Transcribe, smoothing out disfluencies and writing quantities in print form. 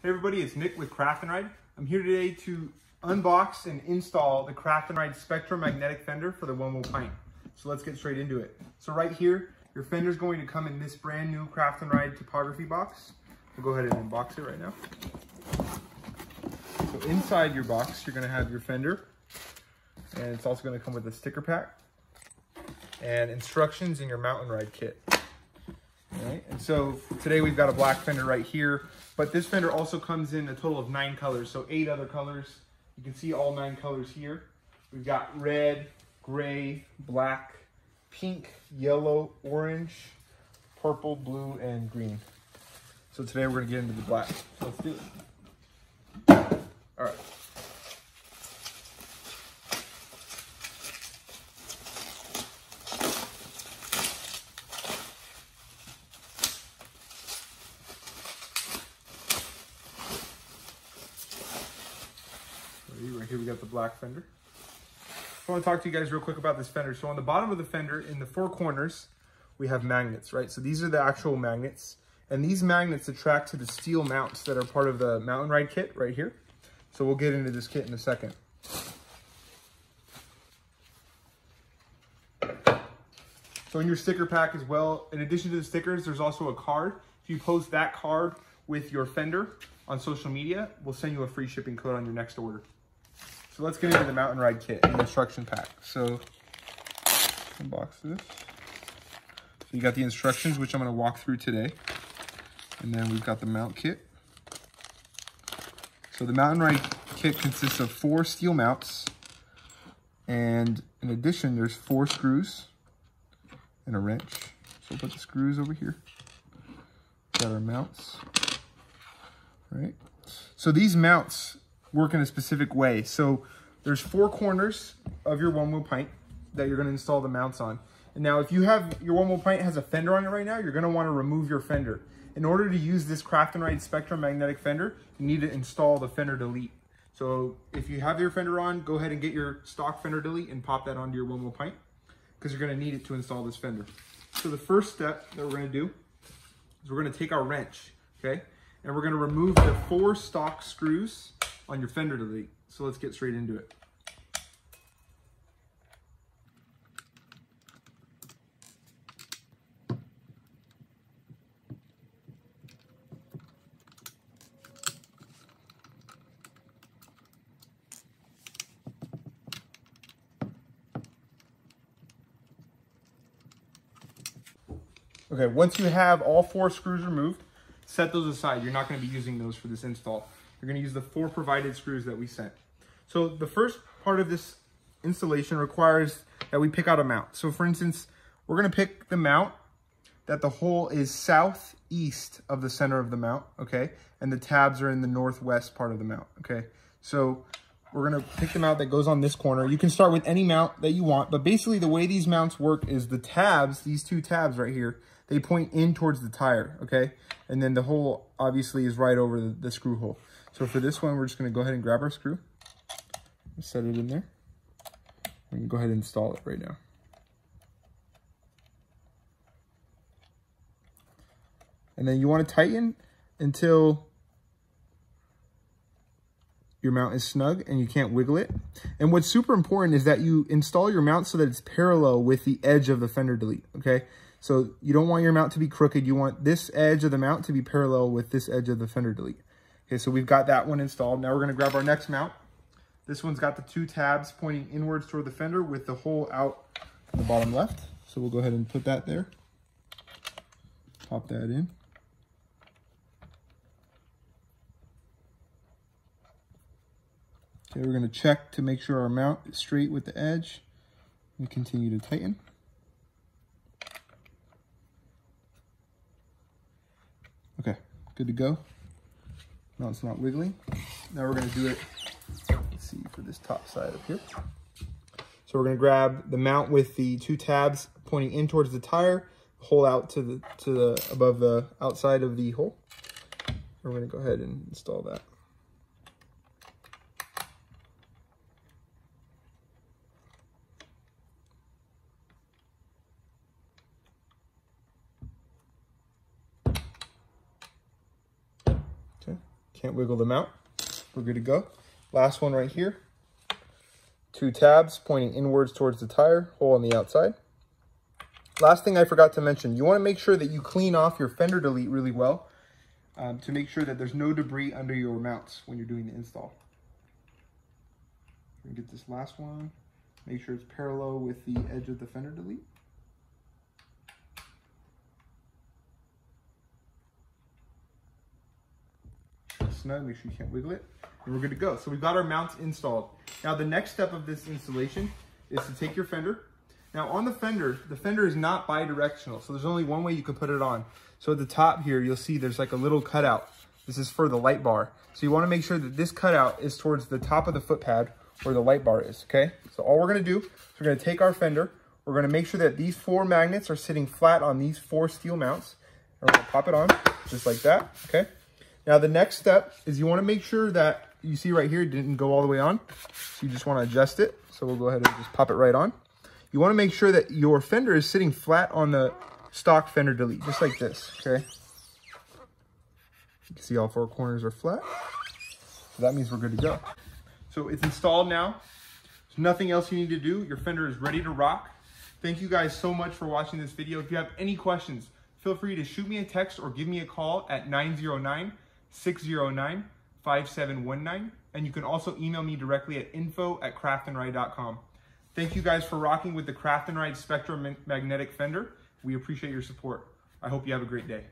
Hey everybody, it's Nick with Craft&Ride. I'm here today to unbox and install the Craft&Ride Spectrum magnetic fender for the Onewheel Pint. So let's get straight into it. So right here, your fender's going to come in this brand new Craft&Ride topography box. We'll go ahead and unbox it right now. So inside your box, you're going to have your fender, and it's also going to come with a sticker pack and instructions in your mountain ride kit. All right, and so today we've got a black fender right here, but this fender also comes in a total of 9 colors, so 8 other colors. You can see all 9 colors here. We've got red, gray, black, pink, yellow, orange, purple, blue, and green. So today we're gonna get into the black. So let's do it. All right. Right here we got the black fender. I want to talk to you guys real quick about this fender. So on the bottom of the fender, in the 4 corners, we have magnets, right? So these are the actual magnets. And these magnets attract to the steel mounts that are part of the mountain ride kit right here. So we'll get into this kit in a second. So in your sticker pack as well, in addition to the stickers, there's also a card. If you post that card with your fender on social media, we'll send you a free shipping code on your next order. So let's get into the mountain ride kit and the instruction pack. So unbox this. So you got the instructions, which I'm going to walk through today. And then we've got the mount kit. So the mountain ride kit consists of 4 steel mounts. And in addition, there's 4 screws and a wrench. So we'll put the screws over here. Got our mounts. All right. So these mounts work in a specific way. So there's 4 corners of your Onewheel Pint that you're going to install the mounts on. And now if you have your Onewheel Pint has a fender on it right now, you're going to want to remove your fender. In order to use this Craft&Ride Spectrum magnetic fender, you need to install the fender delete. So if you have your fender on, go ahead and get your stock fender delete and pop that onto your Onewheel Pint, because you're going to need it to install this fender. So the first step that we're going to do is we're going to take our wrench, okay? And we're going to remove the 4 stock screws on your fender delete. So let's get straight into it. Okay, once you have all 4 screws removed, set those aside. You're not going to be using those for this install. You're going to use the 4 provided screws that we sent. So the first part of this installation requires that we pick out a mount. So for instance, we're going to pick the mount that the hole is southeast of the center of the mount, okay? And the tabs are in the northwest part of the mount, okay? So we're going to pick the mount that goes on this corner. You can start with any mount that you want, but basically the way these mounts work is the tabs, these 2 tabs right here, they point in towards the tire, okay? And then the hole obviously is right over the screw hole. So for this one, we're just gonna go ahead and grab our screw, set it in there. We can go ahead and install it right now. And then you wanna tighten until your mount is snug and you can't wiggle it. And what's super important is that you install your mount so that it's parallel with the edge of the fender delete, okay? So you don't want your mount to be crooked. You want this edge of the mount to be parallel with this edge of the fender delete. Okay, so we've got that one installed. Now we're gonna grab our next mount. This one's got the 2 tabs pointing inwards toward the fender with the hole out on the bottom left. So we'll go ahead and put that there. Pop that in. Okay, we're gonna check to make sure our mount is straight with the edge and continue to tighten. Okay, good to go. Mount's not wiggling. Now we're gonna do it, let's see, for this top side up here. So we're gonna grab the mount with the 2 tabs pointing in towards the tire, hole out to the above the outside of the hole. We're gonna go ahead and install that. Can't wiggle them out. We're good to go. Last one right here. 2 tabs pointing inwards towards the tire, hole on the outside. Last thing I forgot to mention, you want to make sure that you clean off your fender delete really well to make sure that there's no debris under your mounts when you're doing the install. We're going to get this last one. Make sure it's parallel with the edge of the fender delete. Snug, make sure you can't wiggle it, and we're good to go. So we've got our mounts installed. Now the next step of this installation is to take your fender. Now on the fender is not bi-directional, so there's only one way you can put it on. So at the top here, you'll see there's like a little cutout. This is for the light bar. So you wanna make sure that this cutout is towards the top of the foot pad where the light bar is, okay? So all we're gonna do is we're gonna take our fender, we're gonna make sure that these 4 magnets are sitting flat on these 4 steel mounts, and we're gonna pop it on just like that, okay? Now the next step is you want to make sure that you see right here it didn't go all the way on. So you just want to adjust it. So we'll go ahead and just pop it right on. You want to make sure that your fender is sitting flat on the stock fender delete, just like this, okay? You can see all 4 corners are flat. So that means we're good to go. So it's installed now. There's nothing else you need to do. Your fender is ready to rock. Thank you guys so much for watching this video. If you have any questions, feel free to shoot me a text or give me a call at 909-609-5719. And you can also email me directly at info@craftandride.com. Thank you guys for rocking with the Craft&Ride Spectrum Magnetic Fender. We appreciate your support. I hope you have a great day.